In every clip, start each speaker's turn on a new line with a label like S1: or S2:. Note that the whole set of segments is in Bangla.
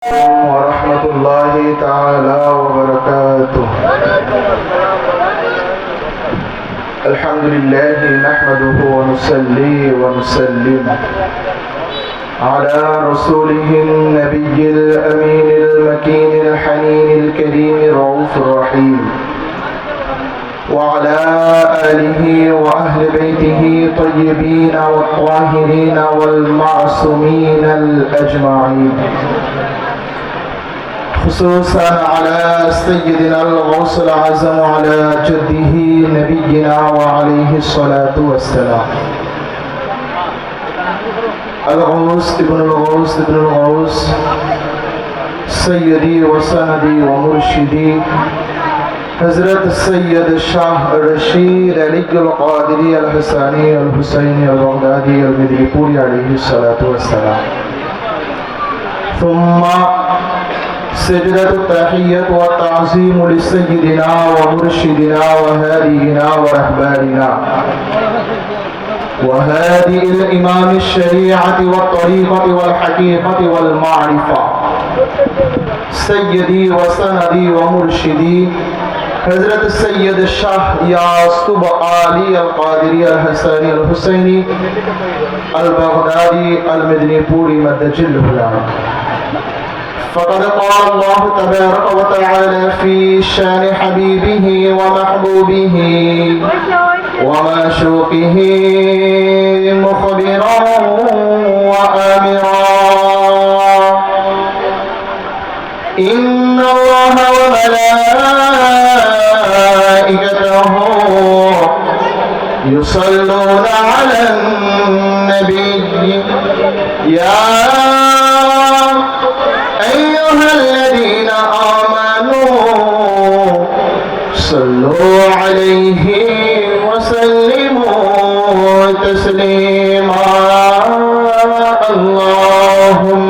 S1: ورحمة الله تعالى وبركاته. الحمد لله نحمده ونصلي ونسلم على رسوله النبي الأمين المكين الحنين الكريم الرؤوف الرحيم وعلى آله وأهل بيته طيبين والطاهرين والمعصومين الأجمعين، خصوصا على سيدنا الغوث الأعظم على جده نبينا وعليه الصلاة والسلام الغوث ابن الغوث ابن الغوث سيدي وسندي ومرشدي حضرت سید شاہ رشید علی القادری الحسانی الحسینی البغدادی المدنی پوری علیہ الصلاة والسلام. ثم سجدة التحية والتعظيم لسيدنا ومرشدنا وهادينا ورهباننا وهادي الإمام الشريعة والطريقة والحقيقة والمعرفة سيدي وسندي ومرشدي حضرت سید شاہ یعقوب علی القادری الحسانی الحسینی البغدادی المدنی پوری مدجل العلم. فقد قال الله تبارك وتعالى في شان حبيبه ومحبوبه ومعشوقه مخبرا وآمرا: إن الله وملائكته يصلون على النبي يا أيها الذين آمنوا صلوا عليه وسلموا تسليما. اللهم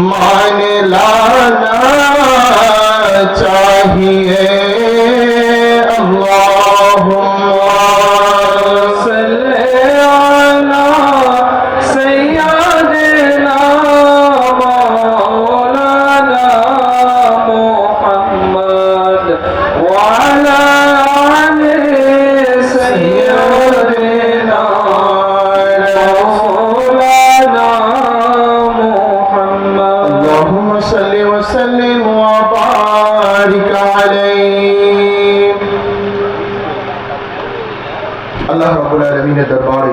S1: मान लाना चाहिए. अल्लाहुम्मा सल्ली अला सय्यिदना मौलाना मुहम्मद व अला आलि सय्यिदना मौलाना صلی وسلم وبارك عليه. আল্লাহ রাব্বুল আলামিনের দরবারে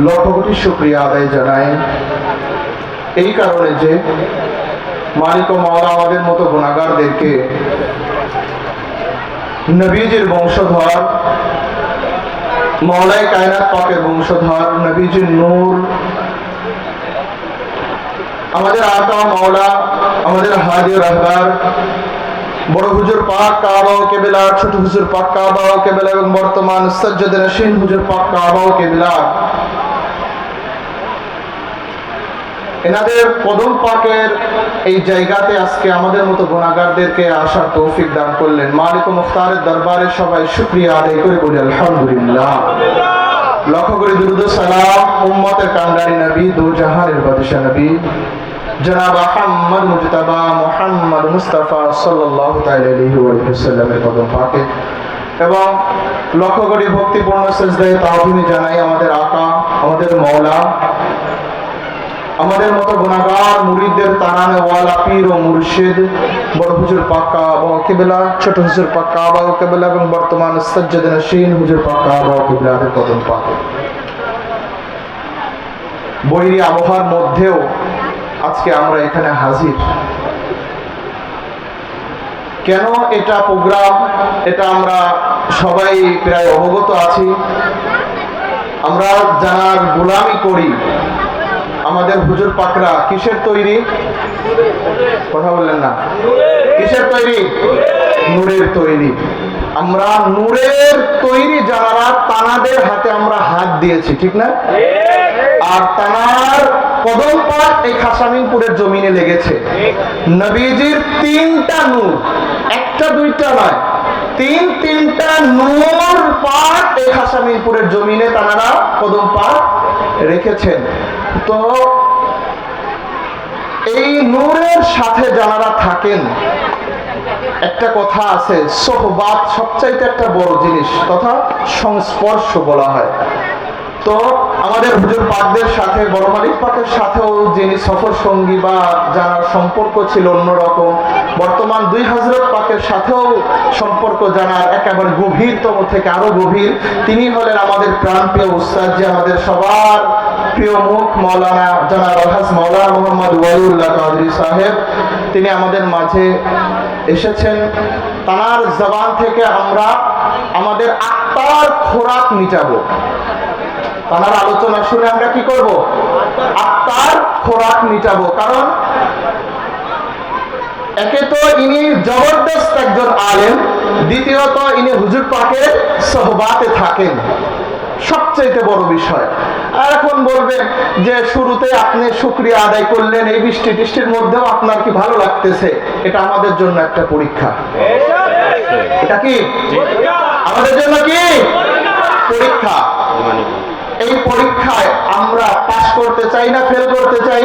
S1: লক্ষ কোটি শুকরিয়া আদায় জানাই এই কারণে যে মালিক ও মাওলা আমাদের মতো গুনাহগারদেরকে নবীজির বংশধর, মাওলাই কায়নাত পাকের বংশধর, নবীজির নূর, আমাদের আকা মাওলা, আমাদের হাদি রাহবার বড় হুজুর পাক কাবা ও কেবলা, ছোট হুজুর পাক কাবা ও কেবলা এবং বর্তমান সজ্জাদ নশীন হুজুর পাক কাবা ও কেবলা, এনাদের কদম পাকের এই জায়গাতে আজকে আমাদের মতো গুনাহগারদেরকে আসার তৌফিক দান করলেন। মালিক ও মুখতারের দরবারে সবাই শুকরিয়া আদায় করে বলি আলহামদুলিল্লাহ। লক্ষ করে দুরূদ ও সালাম উম্মতের কান্ডারি নবী, দো জাহানের বাদশা নবী জনাব আহমদ মুজতাবা মুহাম্মদ মুস্তাফা সাল্লাল্লাহু তাআলা আলাইহি ওয়া সাল্লামের কদম পাকে এবং লক্ষ কোটি ভক্তিপূর্ণ সিজদায়ে তাওহীদ জানাই আমাদের আকা, আমাদের মাওলা, আমাদের মতো গুনাহগার মুরিদদের তারানে ওয়ালা পীর ও মুর্শিদ বড় হুজুর পাক কাবা ও কিবলা, ছোট হুজুর পাক কাবা ও কিবলা এবং বর্তমান সাজ্জাদ নশীন হুজুর পাক কাবা ও কিবলার কদম পাকে। বৈরী আবহাওয়ার মধ্যেও আজকে আমরা এখানে হাজির। কেন এটা প্রোগ্রাম, এটা আমরা সবাই প্রায় অবগত আছি। আমরা জানার গোলামি করি। আমাদের হুজুর পাকরা কিসের তৈরি? কথা বললেন না। কিসের তৈরি? নূরের তৈরি। আমরা নূরের তৈরি যারা, তানাদের হাতে আমরা হাত দিয়েছি, ঠিক না? আর তানার কদম পাক এই খাসামিনপুরের জমিনে লেগেছে। নবীজির 3টা নূর, একটা দুইটা নয়, তিনটা নূর পাক এই খাসামিনপুরের জমিনে তানারা কদম পাক রেখেছেন। তো এই নূরের সাথে যারা থাকেন, একটা কথা আছে, সোহবাত সবচাইতে একটা বড় জিনিস, তথা সংস্পর্শ বলা হয়। তো আমাদের হুজুর পাকদের সাথে, বড় মালিক পাকের সাথেও যিনি সফর সঙ্গী বা জানার সম্পর্ক ছিল অন্যরকম, বর্তমান 2 হযরত পাকের সাথেও সম্পর্ক জানার একেবারে গভীরতম থেকে আরো গভীর। তিনি হলেন আমাদের প্রাণপ্রিয় উস্তাদ, যে আমাদের সবার প্রিয় মুখ মাওলানা জনাব আলহাজ মাওলানা মোহাম্মদ ওয়ালিউল্লাহ কাদরি সাহেব। তিনি আমাদের মাঝে এসেছেন। তার জবান থেকে আমরা আমাদের আত্মার খোরাক মিটাবো। তার আলোচনা শুনে আমরা কি করব? আত্মার খোরাক মিটাবো। কারণ একে তো ইনি জবরদস্ত একজন আলেম, দ্বিতীয়ত ইনি হুজুর পাকের সোহবাতে থাকেন, সবচেয়ে বড় বিষয়। আর এখন বলবেন যে শুরুতে আপনি শুকরিয়া আদায় করলেন, এই বৃষ্টি টিষ্টির মধ্যেও আপনার কি ভালো লাগতেছে? এটা আমাদের জন্য একটা পরীক্ষা। এটা কি আমাদের জন্য কি পরীক্ষা? এই পরীক্ষায় আমরা পাস করতে চাই না ফেল করতে চাই?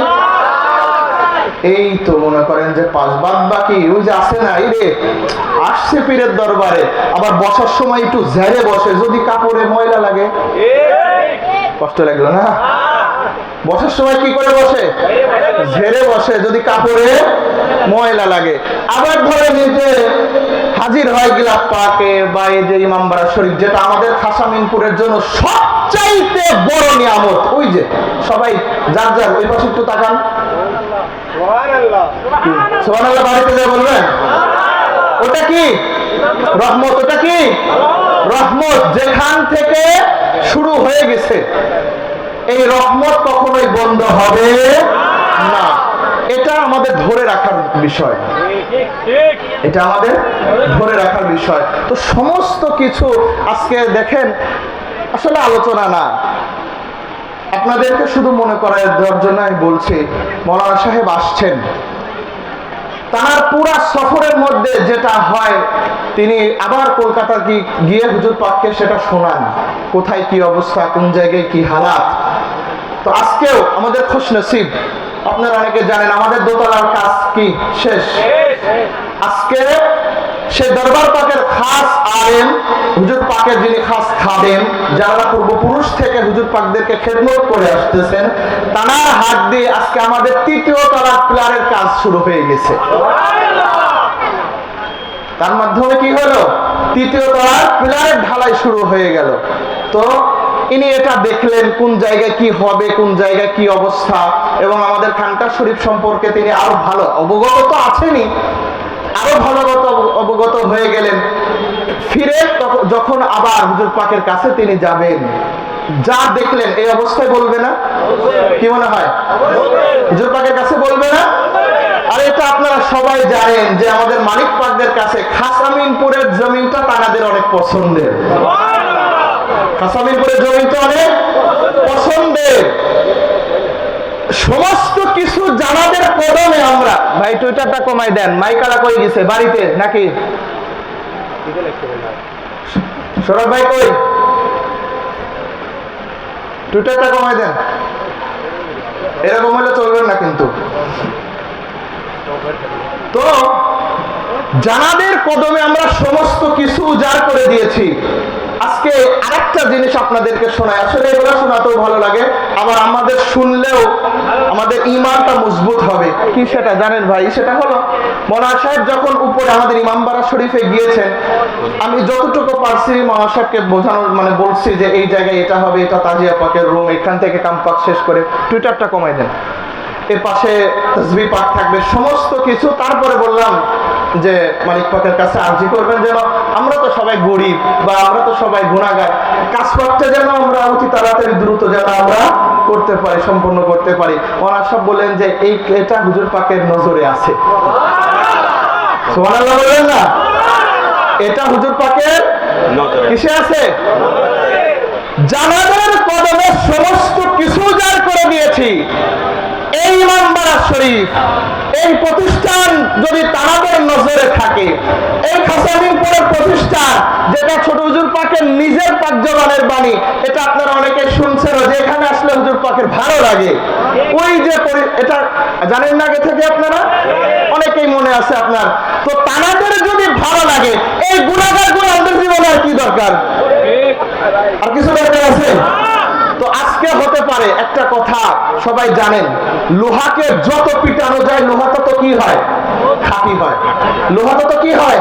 S1: এই তো মনে করেন যে পাস, বাদ বাকি ওই যে আসে না, এই রে আসছে পীরের দরবারে, আবার বসার সময় একটু ঝেড়ে বসে, যদি কাপড়ে ময়লা লাগে কষ্ট লাগলো না? বসার সময় কি করে বসে? ঝেড়ে বসে, যদি কাপড়ে ময়লা লাগে। আবার ধরে নিজে হাজির হয় গিলাফ পাকে বা এই যে ইমামবাড়া শরীফ, যেটা আমাদের খাসামিনপুরের জন্য সবচাইতে বড় নিয়ামত। ওই যে সবাই যার যার ওই পাশে একটু তাকান, সুবহানাল্লাহ বাড়িতে যা বলবেন। ওটা কি রহমত? ওটা কি রহমত? যেখান থেকে শুরু হয়ে গেছে এই রহমত কখনোই বন্ধ হবে না। এটা আমাদের ধরে রাখার বিষয়, এটা আমাদের ধরে রাখার বিষয়। তো সমস্ত কিছু আজকে দেখেন আসলে আলোচনা না, আপনাদেরকে শুধু মনে করার দেওয়ার জন্য আমি বলছি। মৌলানা সাহেব আসছেন, তার পুরা সফরের মধ্যে যেটা হয়, তিনি আবার কলকাতা গিয়ে হুজুর পাককে সেটা শোনান, কোথায় কি অবস্থা, কোন জায়গায় কি হালাত। তো আজকেও আমাদের খুশনসিব, আপনারা অনেকে জানেন আমাদের দোতলার কাজ কি শেষ। আজকে সে দরবার পাকের খাস আলেম, হুজুর পাকের যিনি খাস খাদেম, যারা পূর্বপুরুষ থেকে হুজুর পাকদেরকে খেদমত করে আসতেছেন, তার হাত দিয়ে আজকে আমাদের 3য় তলার পিলারের কাজ শুরু হয়ে গেছে। তার মাধ্যমে কি হলো? 3য় তলার পিলারের ঢালাই শুরু হয়ে গেল। তো ইনি এটা দেখলেন কোন জায়গায় কি হবে, কোন জায়গায় কি অবস্থা, এবং আমাদের খানকা শরীফ সম্পর্কে তিনি আরো ভালো অবগত তো আছেনই, আরো ভালোগত অবগত হয়ে গেলেন। ফিরে যখন আবার হুজুর পাকের কাছে তিনি যাবেন, যা দেখলেন এই অবস্থায় বলবে না? কি মনে হয় হুজুর পাকের কাছে বলবে না? আর এটা আপনারা সবাই জানেন যে আমাদের মালিক পাকদের কাছে খাসামিনপুরের জমিনটা তাদের অনেক পছন্দের। খাসামিনপুরের জমিনটা অনেক পছন্দের। সমস্ত কিছু জানাদের কদমে আমরা। ভাই টুইটারটা কমাই দেন, মাইকালা কই গেছে বাড়িতে নাকি? সৌরভ ভাই কই? টুইটারটা কমাই দেন, এরকম হলে চলবেন না কিন্তু। তো জানাদের কদমে আমরা সমস্ত কিছু উজাড় করে দিয়েছি। আজকে আজকে আরেকটা জিনিস আপনাদেরকে শোনায়, আসলে এগুলো শোনাতেও ভালো লাগে, আবার আমাদের শুনলেও আমাদের ঈমানটা মজবুত হবে। কি সেটা জানেন ভাই? সেটা হলো মৌলানা সাহেব যখন উপরে আমাদের ইমামবাড়া শরীফে গিয়েছেন, আমি যতটুকু পারছি মৌলানা সাহেবকে বোঝানোর বলছি যে এই জায়গায় এটা হবে, এটা তাজিয়া পাকের রুম, এখান থেকে কামপাক শেষ করে টুইটারটা কমাই দেন, এর পাশে তাসবিহ পাক থাকবে, সমস্ত কিছু। তারপরে বললাম যে মালিক পাকের কাছে আরজি করবেন যেন আমরা তো সবাই গরিব বা আমরা তো সবাই গুনাহগার, কাজ করতে যেন আমরা অতি তাড়াতাড়ি দ্রুত যেন আমরা করতে পারি, সম্পূর্ণ করতে পারি। ওনারা সব বলেন যে এটা হুজুর পাকের নজরে আছে। সুবহানাল্লাহ বলেন না? এটা হুজুর পাকের কিসে আছে? জানাজার কদমে সমস্ত কিছু যার করে দিয়েছি। এই ইমামবাড়া শরীফ, এই প্রতিষ্ঠান যদি তাদের নজরে থাকে, এই খাসামিনপুরের প্রতিষ্ঠান যেটা ছোট হুজুর পাকের নিজের পাক জবানের বাণী, এটা আপনারা অনেকে শুনছেন যে এখানে আসলে হুজুর পাকের ভালো লাগে, ওই যে এটা জানেন না আগে থেকে আপনারা, অনেকেই মনে আছে আপনার। তো তাদের যদি ভালো লাগে, এই গুনাহগার গুলো আমাদের জীবনে আর কি দরকার? আর কিছু দরকার আছে? তো আজকে হতে পারে একটা কথা সবাই জানেন, লোহাকে যত পিটানো যায় লোহাটা তো কি হয়? খাঁটি হয়। লোহাটা তো কি হয়?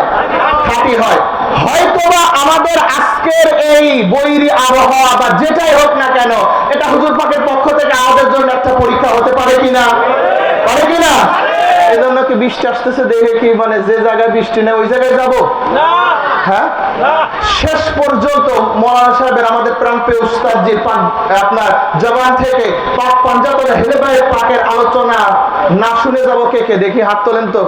S1: খাঁটি হয়। হয়তোবা আমাদের আজকের এই বৈরী আবহাওয়া বা যেটাই হোক না কেন, এটা হুজুর পাকের পক্ষ থেকে আমাদের জন্য একটা পরীক্ষা হতে পারে কিনা? পারে কিনা? এই জন্য কি বৃষ্টি আসতেছে দেখে কি যে জায়গায় বৃষ্টি নেই ওই জায়গায় যাবো? হ্যাঁ, শেষ পর্যন্ত মৌলানা সাহেবের আমাদের প্রাণপ্রিয় উস্তাদজির আপনার জবান থেকে পাক পাঞ্জাতনে হেলেবায়ে পাকের আলোচনা না শুনে যাবো কে কে? দেখি হাত তোলেন তো।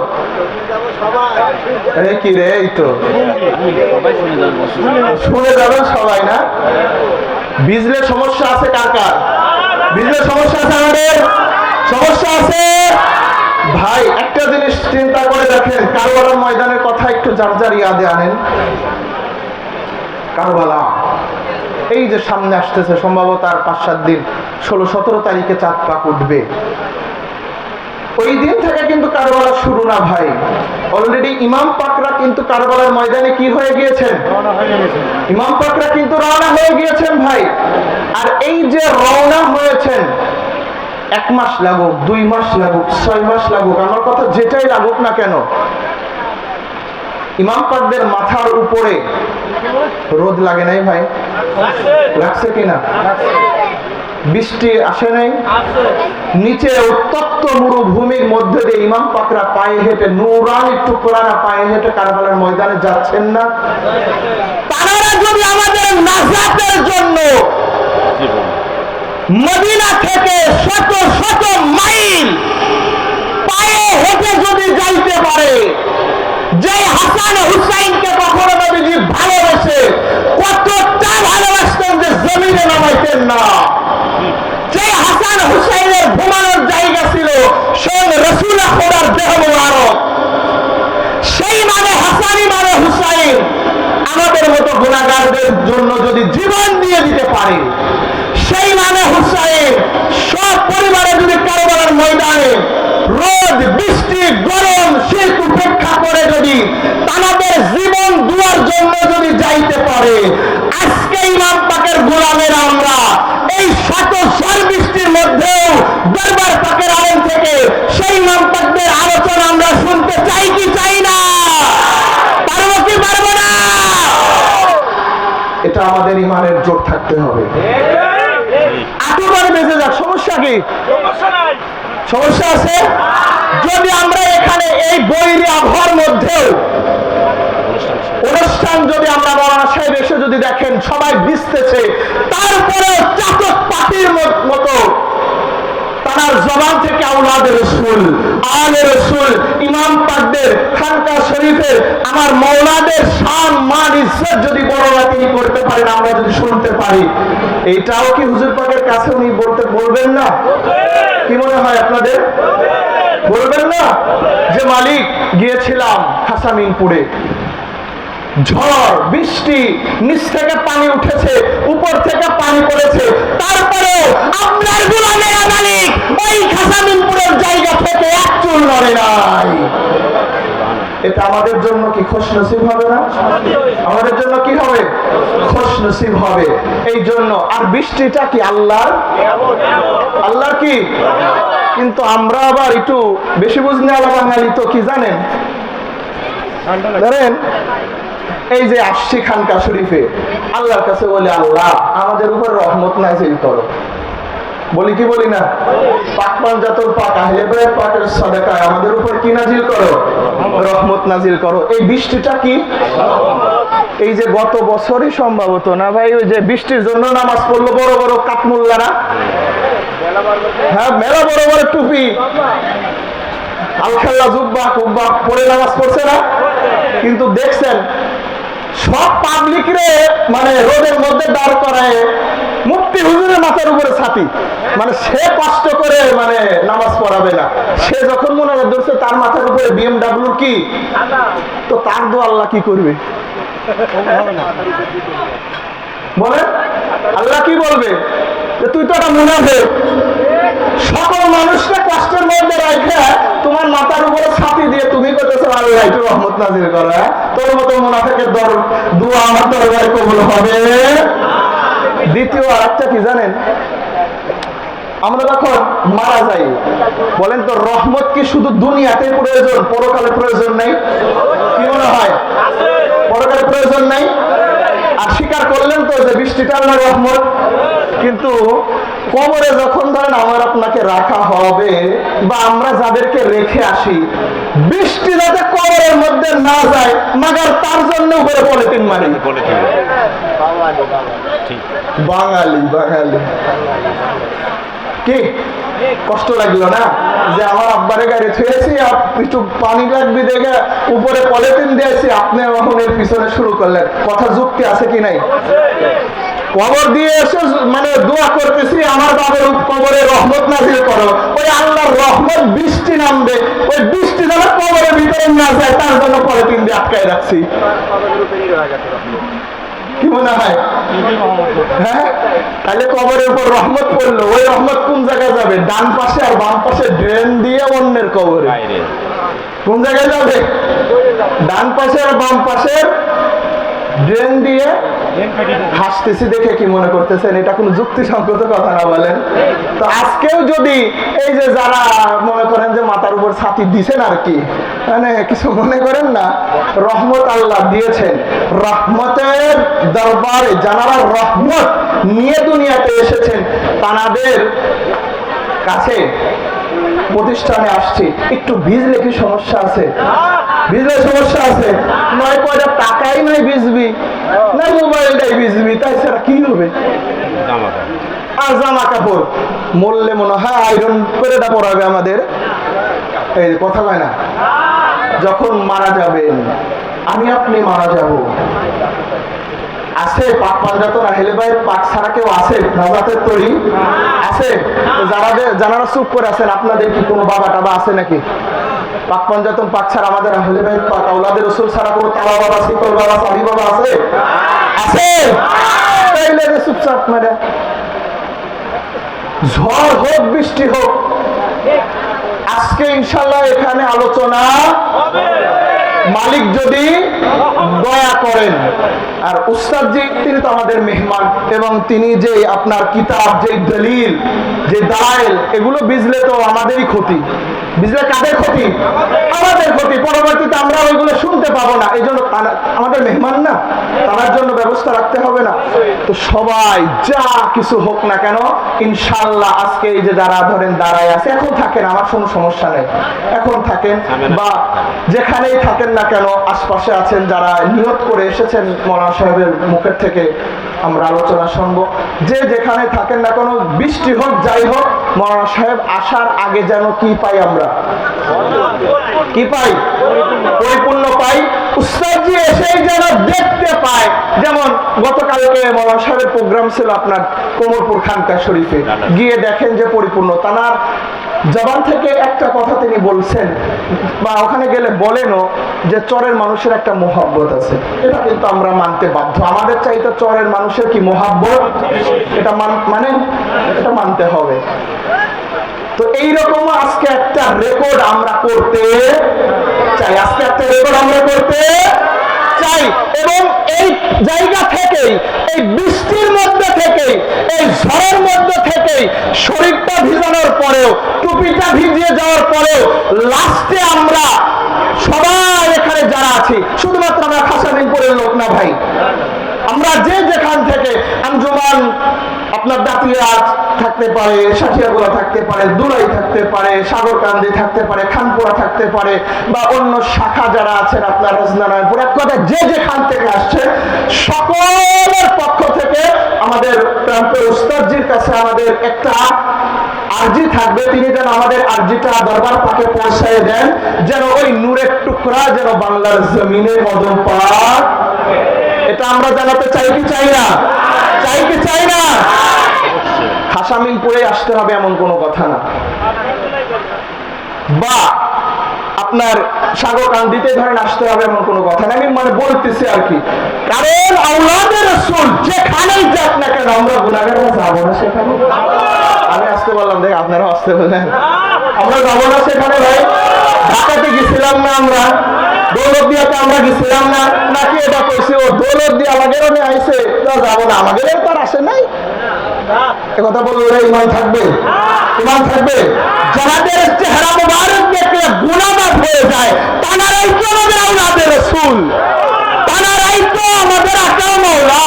S1: কি রে, এই তো শুনে যাবেন সবাই না? বিজলে সমস্যা আছে কার কার? বিজলে সমস্যা আছে? আমাদের সমস্যা আছে ভাই। একটা জিনিস চিন্তা করে দেখেন, কারবালার ময়দানের কথা একটু যার যার ইয়াদে আনেন। কারবালা এই যে সামনে আসতেছে, সম্ভবত আর 5-7 দিন, 16-17 তারিখে চাঁদ পাক উঠবে। ওই দিন থেকে কিন্তু কারবালা শুরু না ভাই, অলরেডি ইমাম পাকরা কিন্তু কারবালার ময়দানে কি হয়ে গিয়েছেন? ইমাম পাকরা কিন্তু রওনা হয়ে গিয়েছেন ভাই। আর এই যে রওনা হয়েছেন, 1 মাস লাগুক, 2 মাস লাগুক, 6 মাস লাগুক, আমার কথা যেটাই লাগুক না কেন, ইমাম পাকদের মাথার উপরে রোদ লাগে নাই ভাই? লাগছে কিনা? বৃষ্টি আসে নাই? নিচে উত্তপ্ত মরুভূমির মধ্যে দিয়ে ইমাম পাকরা পায়ে হেঁটে, নূরানি টুকরানা পায়ে হেঁটে কারবালার ময়দানে যাচ্ছেন না? তারা যদি আমাদের নাজাতের জন্য মদিনা থেকে শত শত মাইল পায়ে হেঁটে যদি যাইতে পারে, যে হাসান হুসাইনকে কখনো নবীজি ভালোবেসে কতটা ভালোবাসতেন যে জমিনে নামাইতেন না, যে হাসান হুসাইনের ঘুমানোর জায়গা ছিল স্বয়ং রাসূল খোদার দেহ মোবারক, সেই হাসানি হুসাইন আমাদের মতো গুনাহগারদের জন্য যদি জীবন দিয়ে দিতে পারে, সেই হুসাইন সব পরিবারে যদি কারবালার ময়দানে রোদ বৃষ্টি গরম শীত উপেক্ষা করে যদি তাদের জীবন দুয়ার জন্য যদি যাইতে পারে, আজকে ইমাম পাকের গোলামের আমরা এই শত ঝড় বৃষ্টির মধ্যেও দরবার পাকের আলেম থেকে সেই ইমাম পাকদের আলোচনা আমরা শুনতে চাই কি চাই না? পারবো কি পারবো না? এটা আমাদের ইমানের জোর থাকতে হবে। আটুবার বেঁচে যাক, সমস্যা কি? সমস্যা আছে? যদি আমরা এখানে এই বৈরী আবহাওয়ার মধ্যেও অনুষ্ঠান যদি আমরা মৌলানা সাহেব এসে যদি দেখেন সবাই ভিজতেছে, তারপরেও চাতক পাখির মতো তার জবান থেকে আওলাদে রাসূল, আলে রাসূল, ইমাম পাকদের, খানকা শরীফের আমার মৌলাদের শান মান ইজ্জত যদি বর্ণনা তিনি করতে পারেন, আমরা যদি শুনতে পারি, এইটাও কি হুজুর পাকের কাছে উনি বলবেন না? কি মনে হয় আপনাদের? বলবেন না? যে মালিক গিয়েছিলাম খাসামিনপুরে, ঝড় বৃষ্টি, নিচ থেকে পানি উঠেছে, উপর থেকে পানি পড়েছে, তারপরেও আপনার গোলামের মালিক ওই খাসামিনপুরের জায়গা থেকে এক চুল নড়ে নাই। এটা আমাদের জন্য কি খুশনসিব হবে না? আমাদের জন্য কি হবে? খুশনসিব হবে। এই জন্য আর বৃষ্টিটা কি আল্লাহর কি? কিন্তু আমরা আবার একটু বেশি বুঝনে আলা বাঙালি তো কি জানেন, ধরেন এই যে আসছি খানকা শরীফে, আল্লাহর কাছে বলে আল্লাহ আমাদের উপর রহমত নাযিল করো, বলি কি বলি না? পাক পাঞ্জাতন পাক আহলে বাইত পাকের সাদাকায় আমাদের উপর কি নাযিল করো? রহমত নাযিল করো। এই বৃষ্টিটা কি? এই যে গত বছরই সম্ভবত না ভাই, ওই যে বৃষ্টির জন্য নামাজ পড়লো বড় বড় কাঠমুল্লারা, হ্যাঁ মেলা বড় বড় টুপি আলখাল্লা জুব্বা কুব্বা পরে নামাজ পড়ছে না? কিন্তু দেখছেন সব পাবলিক রে মানে রোডের মধ্যে দাঁড় করায় মুফতি হুজুরের মাথার উপরে ছাতি, মানে সে কষ্ট করে মানে নামাজ পড়াবে না, সে যখন মোনাজাত ধরছে তার মাথার উপরে BMW কি, তো তার দোয়া আল্লাহ কি করবে বলেন? আল্লাহ কি বলবে যে তুই তো একটা মুনাফিক, সকল মানুষকে কষ্টের মধ্যে রাখে তোমার মাথার উপরে ছাতি দিয়ে তুমি করতেছো আল্লাহ একটু রহমত নাযিল করো, তোর মতো মুনাফিকের দোয়া আমার দরবারে কবুল হবে। দ্বিতীয় আরেকটা কি জানেন? আমরা যখন মারা যাই, বলেন তো রহমত কি শুধু দুনিয়াতে প্রয়োজন, পরকালে প্রয়োজন নাই? কি মনে হয় পরকালে প্রয়োজন নাই? আর স্বীকার করলেন তো যে বৃষ্টিটা আল্লাহর রহমত, কিন্তু কবরে যখন ধরেন আমার আপনাকে রাখা হবে বা আমরা যাদেরকে রেখে আসি, বৃষ্টি যাতে কবরের মধ্যে না যায় মাগার তার জন্য উপরে পলিথিন মারি। বাঙালি বাঙালি কি কষ্ট লাগলো না যে আমার আব্বারে গাড়ি থুয়েছি, একটু পানি লাগবে দেখে উপরে পলিথিন দিয়েছি, আপনি এখন এর পিছনে শুরু করলেন। কথা যুক্তি আছে কি নাই? কবর দিয়ে এসে মানে দোয়া করতেছি আমার বাবার কবরে রহমত নাযিল করো, ওই আল্লাহর রহমত বৃষ্টি নামবে, ওই বৃষ্টি যেন কবরের ভিতরে না যায় তার জন্য পলিথিন দিয়ে আটকায় রাখছি। কি মনে হয়? হ্যাঁ, তাহলে কবরের উপর রহমত পড়লো, ওই রহমত কোন জায়গায় যাবে? ডান পাশে আর বাম পাশে ড্রেন দিয়ে অন্যের কবরে। কোন জায়গায় যাবে? ডান পাশে আর বাম পাশে ড্রেন দিয়ে। হাসতেছি দেখে কি মনে করতেছেন এটা কোনো যুক্তিসঙ্গত কথা না বলেন? তো আজকেও যদি এই যে যারা মনে করেন যে মাথার উপর ছাতি দিছেন আর কি, মানে কিছু মনে করেন না, রহমত আল্লাহ দিয়েছেন। রহমতের দরবারে যারা রহমত নিয়ে দুনিয়াতে এসেছেন তাদের কাছে প্রতিষ্ঠানে আসছি, একটু ভিজলে কি সমস্যা আছে? ভিজলে সমস্যা আছে নয়, কয়টা টাকাই নাই ভিজবি না, মোবাইলটাই ভিজবি, তাই ছাড়া কি হবে? আর জামা কাপড় মরলে মনে হয় আয়রন করে দা পড়াবে আমাদের, এই কথা কয় না? যখন মারা যাবেন, আমি আপনি মারা যাব, আছে পাক পাঞ্জাতন আহলে বাইত পাক ছাড়া কেউ আছে নাজাতের তৈরি আছে? যারা চুপ করে আছেন আপনাদের কি কোনো বাবা টাবা আছে নাকি? পাক পাঞ্জাতন পাক ছাড়া আমাদের আহলে বাইত পাক আওলাদে রাসূল ছাড়া কোনো তালা বাবা শিকল বাবা সালি বাবা আছে? আছে? তাইলে যে চুপচাপ মানে ঝড় হোক বৃষ্টি হোক, আজকে ইনশাআল্লাহ এখানে আলোচনা হবে, মালিক যদি দয়া করেন। আর উস্তাদজি তিনি তো আমাদের মেহমান, এবং তিনি যে আপনার কিতাব, যে দলিল, যে দালাইল, এগুলো বুঝলে তো আমাদেরই ক্ষতি। বুঝলে কাদের ক্ষতি? আমাদের ক্ষতি। পরবর্তীতে আমরা ওইগুলো শুনতে পাবো না, এই জন্য আমাদের মেহমান না, তার জন্য ব্যবস্থা রাখতে হবে না? তো সবাই যা কিছু হোক না কেন ইনশাআল্লাহ আজকে এই যে যারা ধরেন দাঁড়ায় আছে, এখন থাকেন, আমার কোনো সমস্যা নেই, এখন থাকেন, বা যেখানেই থাকেন না কেন আশপাশে আছেন যারা নিয়ত করে এসেছেন মৌলানা সাহেবের মুখের থেকে আমরা আলোচনা শুনবো, যে যেখানে থাকেন না কেন, বৃষ্টি হোক যাই হোক, মৌলানা সাহেব আসার আগে যেন কি পাই? আমরা কি পাই? পরিপূর্ণ পাই। উস্তাদজি এসেই যেন দেখতে পায়, যেমন গতকালকে মৌলানা সাহেবের প্রোগ্রাম ছিল আপনার কোমরপুর খানকা শরীফে, গিয়ে দেখেন যে পরিপূর্ণ। তার জবান থেকে একটা কথা তিনি বলছেন, বা ওখানে গেলে বলেনও, যে চরের মানুষের একটা মোহাব্বত আছে। এটা কিন্তু আমরা মানতে বাধ্য, আমাদের চাইতে চরের মানুষের কি মোহাব্বত, এটা মানে এটা মানতে হবে। তো এইরকম আজকে একটা রেকর্ড আমরা করতে চাই, আজকে একটা রেকর্ড আমরা করতে চাই। এবং এই জায়গা থেকেই, এই বৃষ্টির মধ্যে থেকেই, এই ঝড়ের মধ্যে থেকেই, শরীরটা ভিজানোর পরেও, টুপিটা ভিজিয়ে যাওয়ার পরেও লাস্টে আমরা সবাই এখানে যারা আছি, শুধুমাত্র আমরা খাসামিনপুরের লোক না ভাই, আমরা যে যেখান থেকে, আঞ্জুমান আপনার দাঁতিয়া থাকতে পারে, সাথিয়াগুলা থাকতে পারে, দুলাই থাকতে পারে, সাগরকান্দি থাকতে পারে, খানপুরা থাকতে পারে, বা অন্য শাখা যারা আছেন আপনার রজনারায়ণপুর, এক কথা যে যেখান থেকে আসছে সকলের পক্ষ থেকে আমাদের প্রান্তীয় উস্তাদজির কাছে আমাদের একটা আরজি থাকবে, তিনি যেন আমাদের আরজিটা দরবার পাকে পৌঁছায় দেন, যেন ওই নূরের টুকরা যেন বাংলার জমিনে কদম পাক। এটা আমরা জানাতে চাই কি চাই না? চাই কি চাই না? খাসামিনপুরে আসতে হবে এমন কোনো কথা না, বা আপনার সাগরকান্দিতে ধরেন আসতে হবে এমন কোনো কথা না, আমি মানে বলতেছি আর কি। কারণ আওলাদে রাসূল যেখানেই যাক না কেন আমরা গুনাহগাররা যাবো না সেখানে। আমি আসতে বললাম, দেখ আপনারাও আসতে বললেন, আমরা যাবো না সেখানে ভাই। ঢাকাতে গেছিলাম না আমরা, দৌলতদিয়াতে আমরা গেছিলাম না, নাকি এটা কইছি ও দৌলতদিয়া আমাদেরও নিয়ে আইছে, যাবো না, আমাদের তো আর আসে নাই। কথা বললো ওরা ইমান থাকবে, ইমান থাকবে। যাদের চেহারা মুবারক দেখলে গুনাহ মাফ হয়ে যায়, তারাই তো আমাদের আওলাদে রাসূল, তারাই তো আমাদের আকা মাওলা,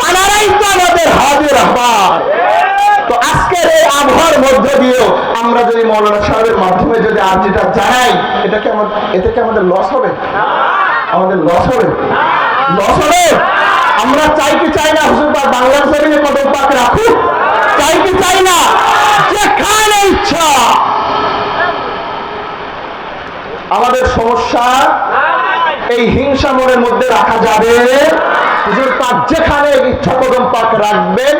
S1: তারাই তো আমাদের হাজির রাহবার। তো আজকের এই আবহাওয়ার মধ্যে দিয়েও আমরা যদি মাওলানা সাহেবের মাধ্যমে যদি আরজিটা জানাই, এটা কি আমাদের, এতে কি আমাদের লস হবে? আমাদের লস হবে? লস হবে? আমরা চাই কি চাই না হুজুর পাক বাংলার জমিনে কদম পাক রাখুক? চাই কি চাই না? যেখানে ইচ্ছা। আমাদের সমস্যা এই হিংসা মনের মধ্যে রাখা যাবে। হুজুর পাক যেখানে ইচ্ছা কদম পাক রাখবেন,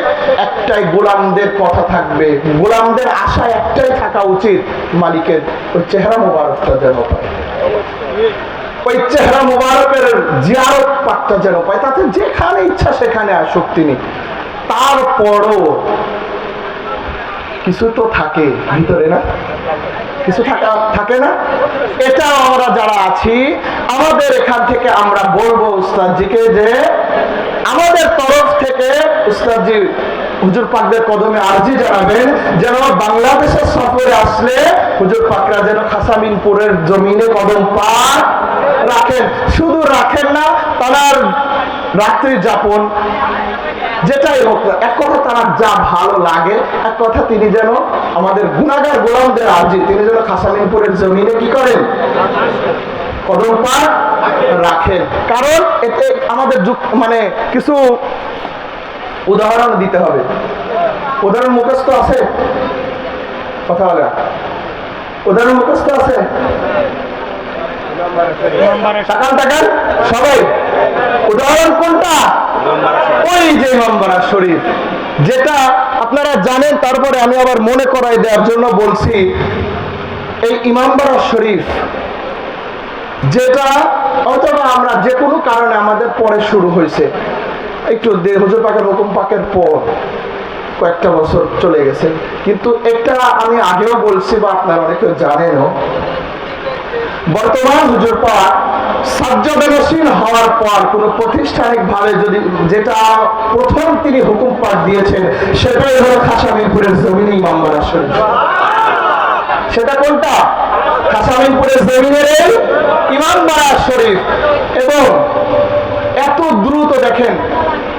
S1: একটাই গোলামদের কথা থাকবে, গোলামদের আশা একটাই থাকা উচিত, মালিকের ওই চেহারা মোবারকটা যেন পায়, ওই চেহারা মোবারকের জিয়ারত পাকটা যেন পায়। তাতে যেখানে ইচ্ছা সেখানে আসুক তিনি। তারপরও কিছু তো থাকে ভিতরে, না কিছু থাকে না? এটা আমরা যারা আছি, আমাদের এখান থেকে আমরা বলবো উস্তাদজিকে যে আমাদের তরফ থেকে উস্তাদজি হুজুর পাকদের কদমে আরজি জানাবেন, যেন বাংলাদেশের সফরে আসলে হুজুর পাকরা যেন খাসামিনপুরের জমিনে কদম পাক রাখেন। শুধু রাখেন না, তার রাত্রি যাপন যেটাই হোক না, এক কথা তারা যা ভালো লাগে, এক কথা তিনি যেন আমাদের গুনাহগার গোলামদের আরজি, তিনি যেন খাসামিনপুরের জমিনে কি করেন? কদম পাক রাখেন। কারণ এতে আমাদের মানে কিছু উদাহরণ দিতে হবে। উদাহরণ মুখস্থ আছে? কথা বলে উদাহরণ মুখস্থ আছে? সবাই উদাহরণ কোনটা? ওই যে ইমামবাড়া শরীফ, যেটা আপনারা জানেন, তারপরে আমি আবার মনে করাই দেওয়ার জন্য বলছি। এই ইমামবাড়া শরীফ যেটা অথবা আমরা যে কোনো কারণে আমাদের পরে শুরু হয়েছে, একটু হুজুর পাকের হুকুম পাকের পর কয়েকটা বছর চলে গেছে, কিন্তু একটা আমি আগেও বলছি বা আপনারা অনেকে জানেনও, বর্তমান হুজুর পাক সাজ্জাদানশীন হওয়ার পর কোন প্রাতিষ্ঠানিক ভাবে যদি যেটা প্রথম তিনি হুকুম পাক দিয়েছেন, সেটাই হলো খাসামিনপুরের জমিনে ইমামবাড়া শরীফ। সেটা কোনটা? খাসামিনপুরের জমিনের এই ইমামবাড়া শরীফ। এবং এত দ্রুত দেখেন,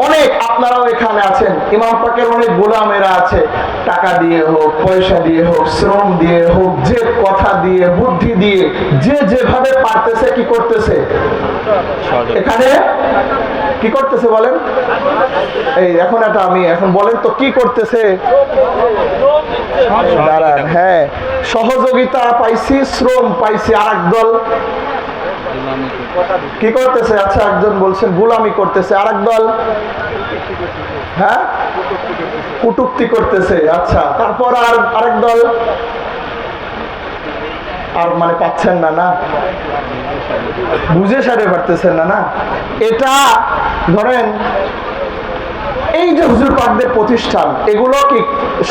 S1: অনেক আপনারাও এখানে আছেন, ইমাম পাকের অনেক গোলামেরা আছে, টাকা দিয়ে হোক, পয়সা দিয়ে হোক, শ্রম দিয়ে হোক, যে কথা দিয়ে, বুদ্ধি দিয়ে, যে যেভাবে পারতেছে কি করতেছে, এখানে কি করতেছে বলেন? এই এখন এটা আমি এখন বলেন তো কি করতেছে? দাঁড়ান, হ্যাঁ, সহযোগিতা পাইছি, শ্রম পাইছি। আর এক দল কি করতেছে? আচ্ছা, একজন বলছেন গোলামি করতেছে, আর এক দল হ্যাঁ কটূক্তি করতেছে। আচ্ছা, তারপর আর আরেক দল আর মানে পাচ্ছেন না, না বুঝে সারে পারতেছেন না। না এটা ধরেন এই যে হুজুর পাকদের প্রতিষ্ঠান, এগুলো কি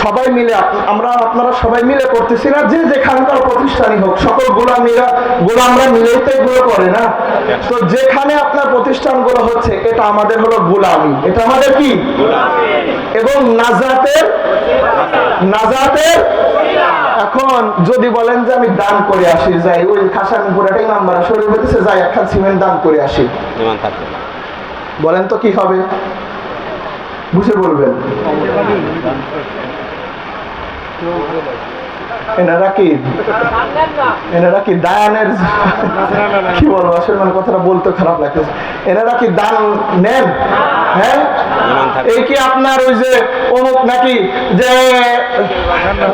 S1: সবাই মিলে আপনারা সবাই মিলে করতেছি না? যে যেখানকার প্রতিষ্ঠানই হোক, সকল গোলামরা মিলেই তো এগুলো করে না। তো যেখানে আপনার প্রতিষ্ঠানগুলো হচ্ছে, এটা আমাদের হলো গোলামি, এটা আমাদের কি? এবং নাজাতের এখন যদি বলেন যে আমি দান করে আসি, যাই ওই খাসানপুরাটা ইমামবাড়া শরীর হইতেছে, যাই একখান সিমেন্ট দান করে আসি, বলেন তো কি হবে? বুঝে বলবেন। এনারা কি দানের কি বলবো, আসলে মানে কথাটা বলতে খারাপ লাগতেছে, এনারা কি দান নেন? হ্যাঁ, এই কি আপনার ওই যে অমুক নাকি, যে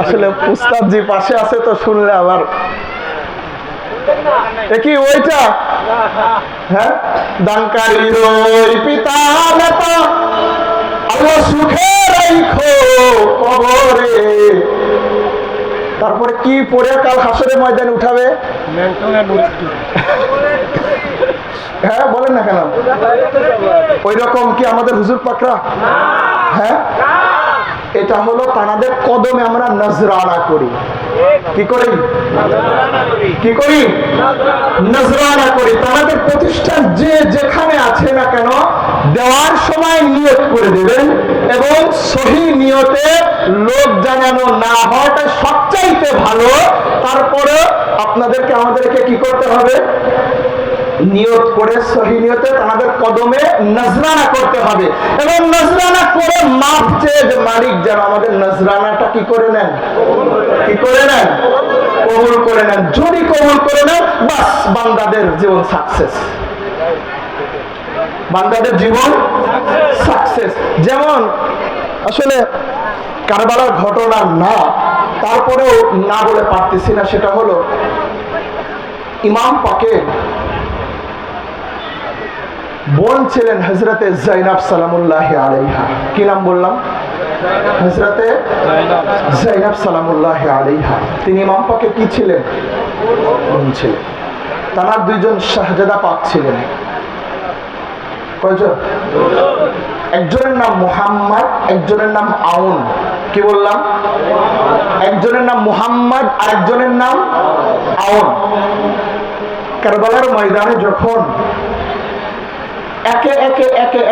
S1: আসলে উস্তাদজি পাশে আছে তো শুনলে আবার কি ওইটা, হ্যাঁ, দানকারী ওই পিতা মাতা আল্লাহ সুখে রাখো কবরে, তারপরে কি পরে কাল হাসরের ময়দানে উঠাবে? হ্যাঁ বলেন না কেন? ওই রকম কি আমাদের হুজুর পাকরা? হ্যাঁ, এটা হলো তানাদের কদমে আমরা নজরানা করি। কি করি? নজরানা করি। তানাদের প্রতিষ্ঠান যে যেখানে আছে না কেন, দেওয়ার সময় নিয়ত করে দেবেন, এবং সহি নিয়তে লোক জানানো না হওয়াটা সবচাইতে ভালো। তারপরে আমাদেরকে কি করতে হবে? নিয়ত করে সহি নিয়তে তাদের কদমে নজরানা করতে হবে, এবং নজরানা করে মাফ চেয়ে যে মালিক যেন আমাদের নজরানাটা কি করে নেন, কবুল করে নেন। যদি কবুল করে নেন, বাস বান্দাদের জীবন সাকসেস, যেমন আসলে কারবালার ঘটনা না, তারপরেও না বলে পারতেছি না, সেটা হলো ইমাম পাকের বোন ছিলেন হযরতে যায়েনব সালামুল্লাহি আলাইহা। কি নাম বললাম? হযরতে যায়েনব সালামুল্লাহি আলাইহা। তিনি ইমাম পাকের কি ছিলেন? বোন ছিলেন। তার দুইজন শাহজাদা পাক ছিলেন। কয়জন? একজনের নাম মুহাম্মদ, একজনের নাম আউন। কি বললাম? একজনের নাম মুহাম্মদ, আরেকজনের নাম আউন। কারবালার ময়দানে যখন একে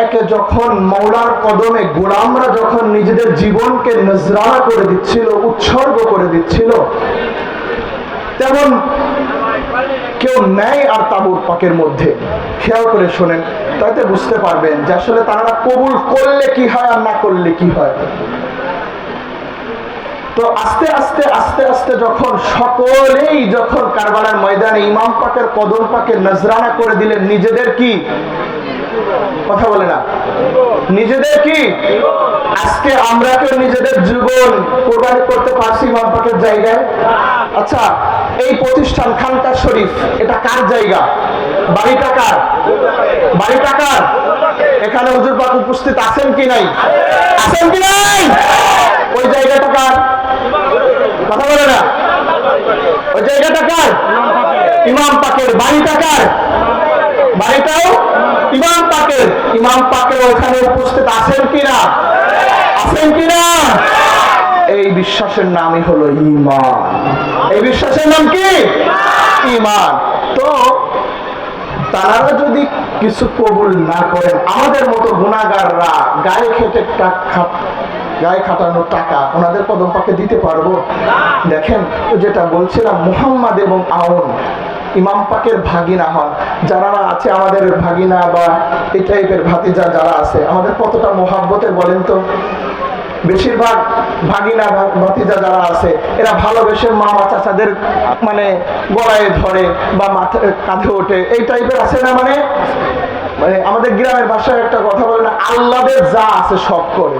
S1: একে যখন মওলার কদমে গোলামরা যখন নিজেদের জীবনকে নজরানা করে দিচ্ছিল, উৎসর্গ করে দিচ্ছিল, তেমন কেউ নেই আর তাবুত পাকের মধ্যে। খেয়াল করে শোনেন, তাতে বুঝতে পারবেন যে আসলে তারা কবুল করলে কি হয় আর না করলে কি হয়। তো আস্তে আস্তে যখন সকলেই যখন কারবালার ময়দানে ইমাম পাকের কদম পাকে নজরানা করে দিলেন, নিজেদের কি কথা বলে না, নিজেদের কি, আজকে আমরা কেউ নিজেদের জীবন কোরবানি করতে পারছি ইমাম পাকের জায়গায়? আচ্ছা, এই প্রতিষ্ঠান খানকা শরীফ, এটা কার জায়গা? বাড়িটা কার? এখানে হুজুর পাক উপস্থিত আছেন কি নাই? ওই জায়গাটা কার? কথা বলে না। ওই জায়গাটা কার? ইমাম পাকের। বাড়িটা কার? বাড়িটাও ইমাম পাকের। ইমাম পাকের ওখানে উপস্থিত আছেন কিনা? এই বিশ্বাসের নামই হলো ঈমান। এই বিশ্বাসের নাম কি? ঈমান। তো তারা যদি কিছু কবুল না করেন, আমাদের মতো গুনাহগাররা গায়ে খাটানো টাকা ওনাদের কদম পাকে দিতে পারবো? দেখেন, যেটা বলছিলাম, মুহাম্মদ এবং আউন ইমাম পাকের ভাগিনা হন। যারা আছে আমাদের ভাগিনা বা এই টাইপের ভাতিজা যারা আছে, আমাদের কতটা মোহাব্বতের বলেন তো? বেশিরভাগ ভাগিনা ভাতিজা যারা আছে, এরা ভালোবেসে মামা চাচাদের মানে গলায় ধরে বা মাথা কাঁধে ওঠে, এই টাইপের আছে না? মানে আমাদের গ্রামের ভাষায় একটা কথা বলে না, আল্লাদের যা আছে সব করে।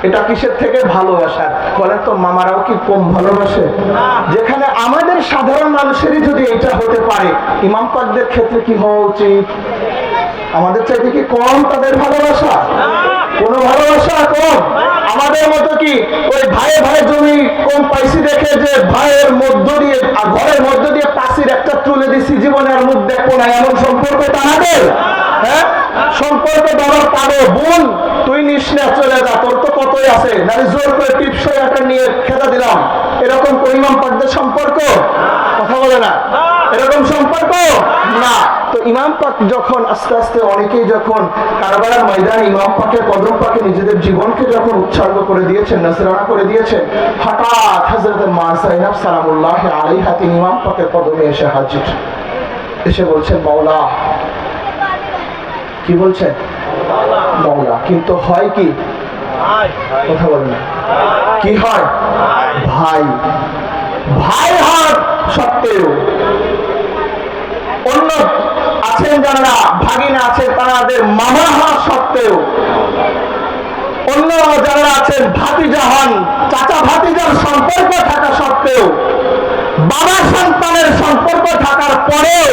S1: এটা কিসের থেকে? ভালোবাসার। বলেন তো, মামারাও কি কম ভালোবাসে? যেখানে আমাদের সাধারণ মানুষেরই যদি এটা হতে পারে, ইমাম পাকদের ক্ষেত্রে কি হওয়া উচিত? আমাদের চাইতে কি কম তাদের ভালোবাসা? কোন ভালোবাসা কম? আমাদের মতো কি ওই ভাইয়ে জমি কম পাইছি দেখে যে ভাইয়ের মধ্য দিয়ে ঘরের মধ্য দিয়ে পাশির একটা তুলে দিছি, জীবনের মুখ দেখবো না, এমন সম্পর্ক তাদের? হ্যাঁ, সম্পর্ক ধরার পারো বোন, তুই নিস না, চলে যা, তোর তো কতই আছে, নাহলে জোর করে টিপসই একটা নিয়ে খেতা দিলাম, এরকম কোন ইমাম পাকদের সম্পর্ক? কথা বলে না, এরকম সম্পর্ক না। তো ইমাম পাক যখন আস্তে আস্তে অনেকেই যখন কারবালার ময়দানে ইমাম পাকের কদম পাকে নিজেদের জীবনকে যখন উৎসর্গ করে দিয়েছেন, নজরানা করে দিয়েছেন, হঠাৎ হযরত মা যায়েনব সালামুল্লাহ আলাইহা তিনি ইমাম পাকের কদমে এসে হাজির, এসে বলছেন মাওলা। কি বলছেন? মাওলা। কিন্তু হয় কি? কথা বলেন না, কি হয়? ভাই। ভাই হওয়ার সত্ত্বেও অন্য আছেন যারা ভাগিনা আছেন তাদের মামা হওয়া সত্ত্বেও, অন্য যারা আছেন ভাতিজা হন, চাচা ভাতিজার সম্পর্ক থাকা সত্ত্বেও, বাবা সন্তানের সম্পর্ক থাকার পরেও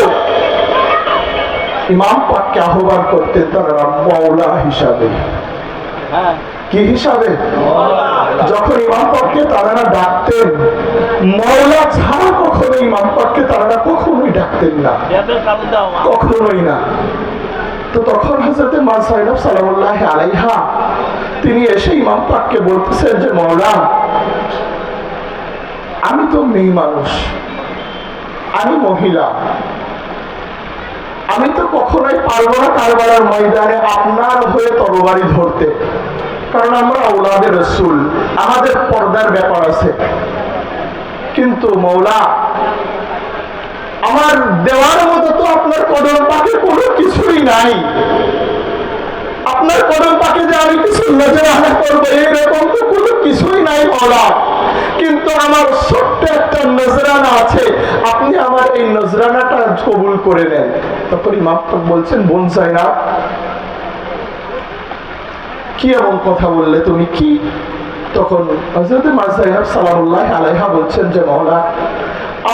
S1: ইমাম পাককে আহ্বান করতেন তারা মাওলা হিসাবে। কি হিসাবে? যখন ইমাম পাককে তারা ডাকতেন মাওলা ছাড়া কখনো ইমাম পাককে তারা কখনোই ডাকতেন না, কখনোই না। তো তখন হযরত মা যায়েনব সালামুল্লাহ আলাইহা তিনি এসে ইমাম পাককে বলতেছেন যে মাওলা, আমি তো মেয়ে মানুষ, আমি মহিলা, আমি তো কখনোই পারবো না কারবালার ময়দানে আপনার হয়ে তরবারি ধরতে, কারণ আমরা আওলাদে রাসূল, আমাদের পর্দার ব্যাপার আছে। কিন্তু মাওলা, আমার দেওয়ার মতো তো আপনার কদম পাকে কোনো কিছুই নাই, আপনার কদম পাকে যে আমি কিছু নজরানা করবো এরকম তো কোনো কিছুই নাই মাওলা। কিন্তু আমার ছোট্ট একটা নজরানা আছে, আপনি আমার এই নজরানাটা কবুল করে নেন। তখন ইমাম পাক বলছেন, বোন যায়েনব, কি এমন কথা বললে তুমি? কি? তখন হযরত মা যায়েনব সালামুল্লাহ আলাইহা বলছেন যে মাওলা,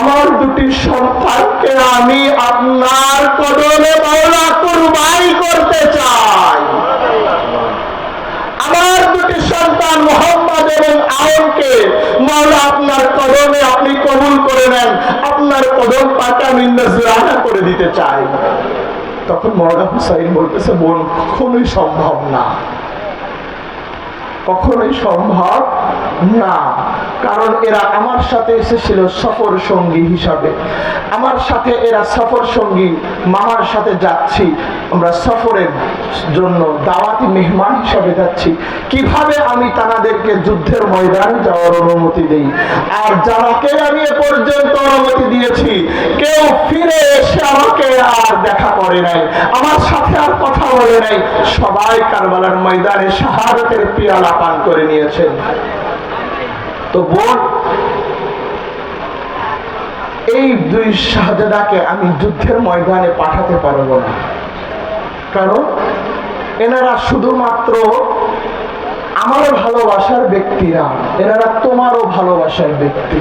S1: আমার দুটি সন্তানকে আমি আপনার কদমে মাওলা কুরবানি করতে চাই। আমার দুটি সন্তান মুহাম্মদ এবং আয়নকে মাওলা আপনার কদমে আপনি কবুল করে নেন, আপনার কদম পাকে আমি নজরানা করে দিতে চাই। তখন মাওলানা হুসাইন বলতেছে, বোন কখনোই সম্ভব না, কখনোই সম্ভব না, কারণ এরা আমার সাথে এসেছিল সফর সঙ্গী হিসাবে, আমার সাথে এরা সফর সঙ্গী, মামার সাথে যাচ্ছি, আমরা সফরের জন্য দাওয়াতি মেহমান হিসাবে যাচ্ছি, কিভাবে আমি তাদেরকে যুদ্ধের ময়দানে যাওয়ার অনুমতি দেই? আর যারাকে আমি এ পর্যন্ত অনুমতি দিয়েছি কেউ ফিরে এসে আমাকে আর দেখা করে নাই, আমার সাথে আর কথা বলে নাই, সবাই কারবালার ময়দানে শাহাদাতের পিয়ালা পান করে নিয়েছেন। তো বোন, এই দুই শাহজাদাকে আমি যুদ্ধের ময়দানে পাঠাতে পারবো না, কারণ এনারা শুধুমাত্র আমার ভালোবাসার ব্যক্তি না, এনারা তোমারও ভালোবাসার ব্যক্তি।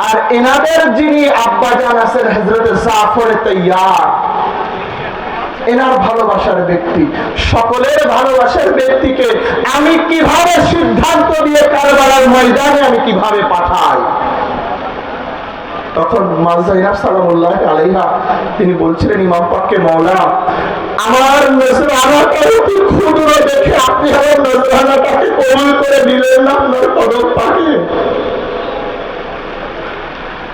S1: আর এনাদের যিনি আব্বাজান আছেন হযরত জাফর তাইয়ার, এনার ভালোবাসার ব্যক্তি, সকলের ভালোবাসার ব্যক্তিকে আমি কিভাবে সিদ্ধান্ত দিয়ে কারবালার ময়দানে আমি কিভাবে পাঠাই? তখন মা যায়েনব সালামুল্লাহ আলাইহা তিনি বলছিলেন ইমাম পাককে, মাওলা, আমার নজরানাটা অতি ক্ষুদ্র দেখে আপনি আমার নজরানাটাকে কবুল করে দিলেন না আপনার কদম পাকে।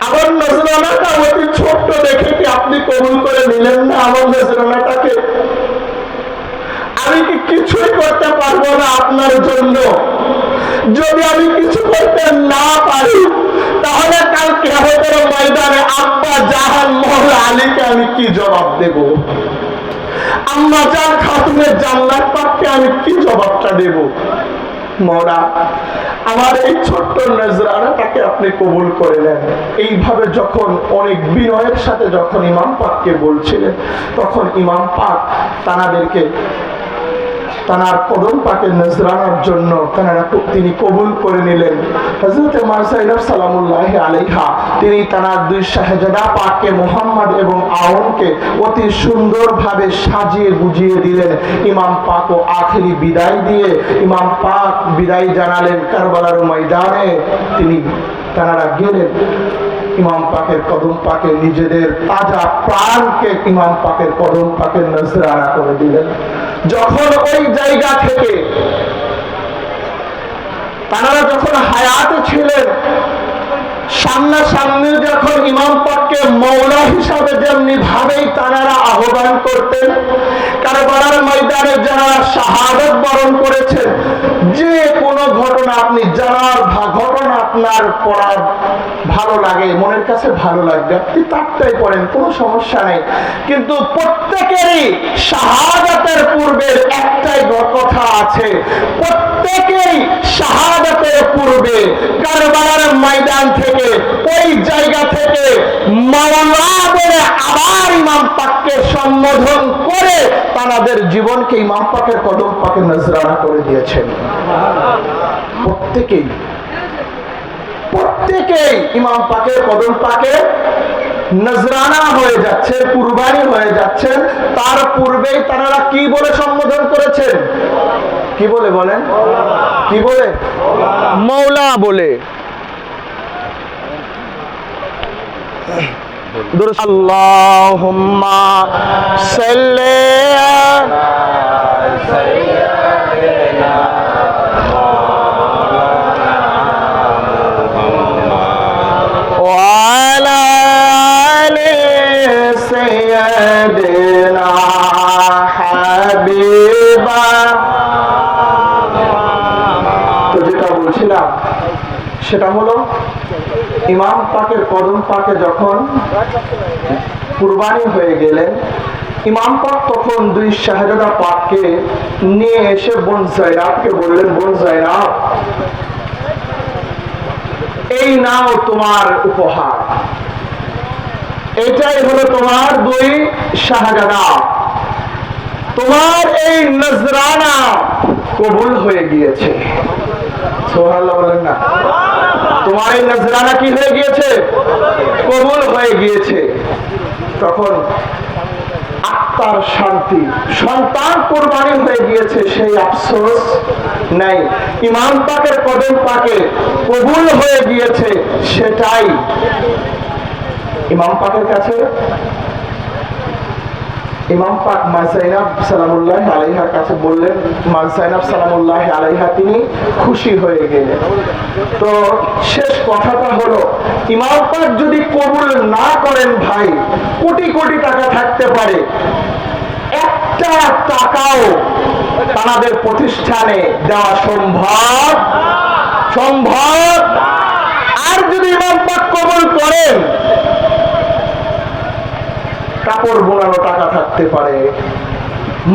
S1: আমার নজরানাটা অতি ছোট্ট দেখে কি আপনি কবুল করে নিলেন না আমার নজরানাটাকে? আমি কি কিছুই করতে পারবো না আপনার জন্য? যদি আমি কিছু করতে না পারি তাহলে কাল কিয়ামতের ময়দানে আব্বা জাহান মওলা আলীকে আমি কি জবাব দেব? আম্মা জান খাতুনের জান্নাত পাককে আমি কি জবাবটা দেব? মওলা, আমার এই ছোট্ট নজরানাটাকে আপনি কবুল করে নেন। এইভাবে যখন অনেক বিনয়ের সাথে যখন ইমাম পাককে বলছিলেন, তখন ইমাম পাক তানাদেরকে তানার কদম পাকে নজরানার জন্য তিনি কবুল করে নিলেন। হযরত মা যায়েনব সালামুল্লাহ আলাইহা তিনি তানার দুই শাহজাদা পাককে মুহাম্মদ এবং আওনকে অতি সুন্দরভাবে সাজিয়ে গুজিয়ে দিলেন। ইমাম পাকও আখেরি বিদায় দিয়ে ইমাম পাক বিদায় জানালেন কারবালার ময়দানে। তিনি তারা গেলেন ইমাম পাকের কদম পাকে নিজেদের তাজা প্রাণকে ইমাম পাকের কদম পাকে নজরানা করে দিলেন। যখন ওই জায়গা থেকে তারা যখন হায়াতে ছিলেন, সামনাসামনি যখন ইমাম পাককে মওলা হিসাবে যেমনি ভাবেই তারা আহ্বান করতেন, কারবালার ময়দানে যারা শাহাদাত বরণ করেছেন, যে কোনো ঘটনা আপনি জানার ঘটনা আপনার পড়ার ভালো লাগে, মনের কাছে ভালো লাগবে, আপনি তারটাই পড়েন, কোনো সমস্যা নেই। কিন্তু প্রত্যেকেরই শাহাদাতের পূর্বের একটাই কথা আছে, প্রত্যেকেই শাহাদাতের পূর্বে কারবালার ময়দান থেকে, ওই জায়গা থেকে মাওলা বলে আবার ইমাম পাককে সম্বোধন করে তাদের জীবনকে ইমাম পাকের কদম পাকে নজরানা করে দিয়েছেন। প্রত্যেকেই ইমাম পাকের কদম পাকে নজরানা হয়ে যাচ্ছে, কুরবানি হয়ে যাচ্ছেন। তার পূর্বেই তারা কি বলে সম্বোধন করেছেন? কি বলে বলেন? কি বলে? মওলা বলে। আল্লাহুম্মা সাল্লি আলা সাইয়্যিদিনা ওয়া আলা আলি সাইয়্যিদিনা হাবিবা। তো যেটা বলছিলাম সেটা হলো, ইমাম পাকের কদম পাকে যখন কুরবানি হয়ে গেলেন, ইমাম পাক তখন দুই শাহজাদা পাককে নিয়ে এসে বোন জায়নাবকে বললেন, বোন জায়নাব, এই নাও তোমার উপহার, এটাই হলো তোমার দুই শাহজাদা, তোমার এই নজরানা কবুল হয়ে গিয়েছে। সুবহানাল্লাহ বলেন না? তোমার এই নজরানা কি হয়ে গিয়েছে? কবুল হয়ে গিয়েছে। তখন আত্মার শান্তি, সন্তান কুরবানি হয়ে গিয়েছে সেই আফসোস নাই, ইমাম পাকের কদম পাকে কবুল হয়ে গিয়েছে সেটাই ইমাম পাকের কাছে। ইমাম পাক মা যায়েনাব সালামুল্লাহি আলাইহার কাছে বললেন, মা যায়েনাব সালামুল্লাহি আলাইহা তিনি খুশি হয়ে গেলেন। তো শেষ কথাটা হলো, ইমাম পাক যদি কবুল না করেন ভাই, কোটি কোটি টাকা থাকতে পারে, একটা টাকাও তাদের প্রতিষ্ঠানে দেওয়া সম্ভব। আর যদি ইমাম পাক কবুল করেন, কাপড় বোনানো টাকা থাকতে পারে,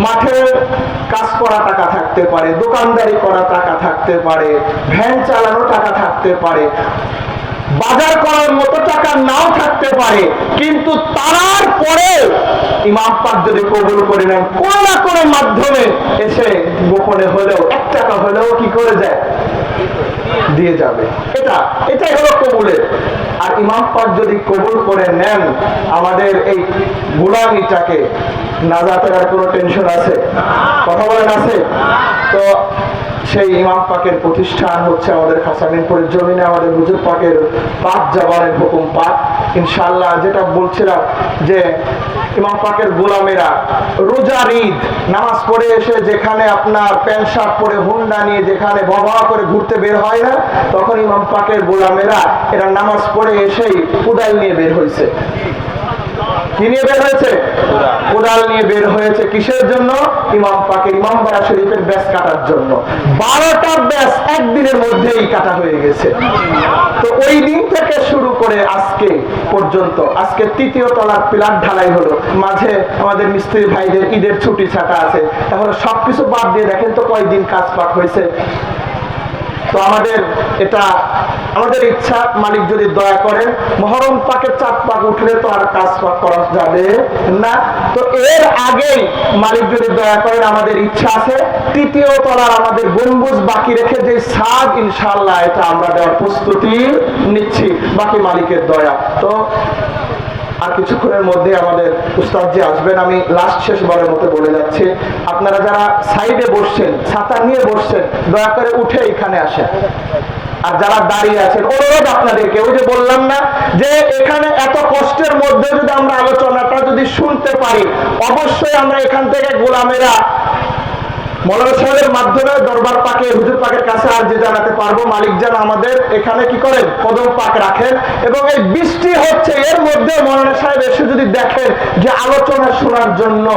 S1: মাঠে কাজ করা টাকা থাকতে পারে, দোকানদারি করা টাকা থাকতে পারে, ভ্যান চালানো টাকা থাকতে পারে, বাজার করার মতো টাকা নাও থাকতে পারে, কিন্তু তার পরে ইমাম পাক যদি কবুল করে নেন, কোন না কোনো মাধ্যমে এসে গোপনে হলেও 1 টাকা হলেও কি করে যায়, দিয়ে যাবে। এটাই হলো কবুলের। আর ইমাম পাক যদি কবুল করে নেন, আমাদের এই গোলামিটাকে, নাজাতের আর কোনো টেনশন আছে? কথা বলেন আছে? তো সেই ইমাম পাকের প্রতিষ্ঠান হচ্ছে আমাদের খাসামিনপুরের জমিনে আমাদের হুজুর পাকের পাক জবানের হুকুম পাক। ইনশাআল্লাহ যেটা বলছিলাম যে ইমাম পাকের গোলামেরা রোজার ঈদ নামাজ পড়ে এসে যেখানে আপনার প্যান্ট শার্ট পরে হুন্ডা নিয়ে যেখানে বাবা করে ঘুরতে বের হয় না, তখন ইমাম পাকের গোলামেরা এরা নামাজ পড়ে এসেই কোদাল নিয়ে বের হয়েছে। কি নিয়ে বের হয়েছে? কোদাল নিয়ে বের হয়েছে। কিসের জন্য? ইমাম পাকের ইমামবাড়া শরীফের ব্যাস কাটার জন্য। 12টা ব্যাস একদিনের মধ্যেই কাটা হয়ে গেছে। তো ওই দিন থেকে শুরু করে আজকে পর্যন্ত, আজকে 3য় তলার পিলার ঢালাই হলো, মাঝে আমাদের মিস্ত্রি ভাইদের ঈদের ছুটি ছাটা আছে, তাহলে সবকিছু বাদ দিয়ে দেখেন তো কয়দিন কাজ পাক হয়েছে। তো এটা আমাদের ইচ্ছা, মালিক যদি দয়া করেন মুহররম পাকের 4 পাক উঠলে তো আর কাজ পাক করা যাবে না। তো এর আগেই মালিক যদি দয়া করেন, আমাদের ইচ্ছা আছে 3য় তলার আমাদের গম্বুজ বাকি রেখে যে ছাদ, ইনশাআল্লাহ এটা আমরা দেওয়ার প্রস্তুতি নিচ্ছি, বাকি মালিকের দয়া। তো আর কিছুক্ষণের মধ্যে আমাদের উস্তাদজি আসবেন। আমি লাস্ট শেষবারের মতো বলে যাচ্ছি, আপনারা যারা সাইডে বসছেন, ছাতা নিয়ে বসছেন, দয়া করে উঠে এখানে আসেন। আর যারা দাঁড়িয়ে আছেন, অনুরোধ আপনাদেরকে, ওই যে বললাম না যে এখানে এত কষ্টের মধ্যে যদি আমরা আলোচনাটা যদি শুনতে পারি, অবশ্যই আমরা এখান থেকে গোলামেরা মৌলানা সাহেবের মাধ্যমে দরবার পাকে হুজুর পাকের কাছে আর যে জানাতে পারবো, মালিক যেন আমাদের এখানে কি করেন, কদম পাক রাখেন। এবং এই বৃষ্টি হচ্ছে, এর মধ্যে মৌলানা সাহেব এসে যদি দেখেন যে আলোচনা শোনার জন্য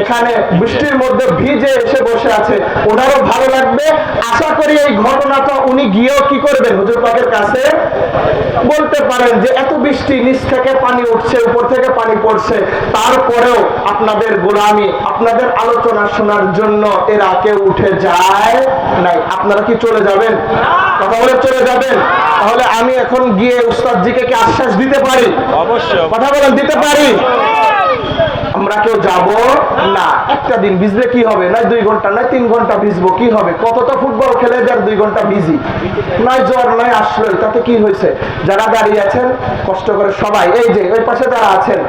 S1: এখানে বৃষ্টির মধ্যে ভিজে এসে বসে আছে, ওনারও ভালো লাগবে। আশা করি এই ঘটনাটা উনি গিয়েও কি করবেন, হুজুর পাকের কাছে বলতে পারেন যে এত বৃষ্টি, নিচ থেকে পানি উঠছে, উপর থেকে পানি পড়ছে, তারপরেও আপনাদের গোলামি, আপনাদের আলোচনা শোনার জন্য এরা কেউ উঠে যায় নাই। আপনারা কি চলে যাবেন? কথা বলে চলে যাবেন? তাহলে আমি এখন গিয়ে উস্তাদজিকে কি আশ্বাস দিতে পারি?
S2: অবশ্যই।
S1: কথা বলেন, দিতে পারি? আমরা কেউ যাব না। একটা দিন ভিজলে কি হবে, নয় 2 ঘন্টা নয় 3 ঘন্টা ভিজবো, কি হবে? কতটা ফুটবল খেলে যার 2 ঘন্টা ভিজি, নয় জ্বর নয় আসলোই, তাতে কি হয়েছে? যারা দাঁড়িয়ে আছেন কষ্ট করে সবাই, এই যে ওই পাশে যারা আছেন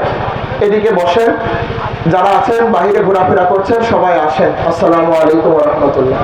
S1: এদিকে বসেন, যারা আছেন বাহিরে ঘোরাফেরা করছেন সবাই আসেন। আসসালামু আলাইকুম ওয়া রাহমাতুল্লাহ।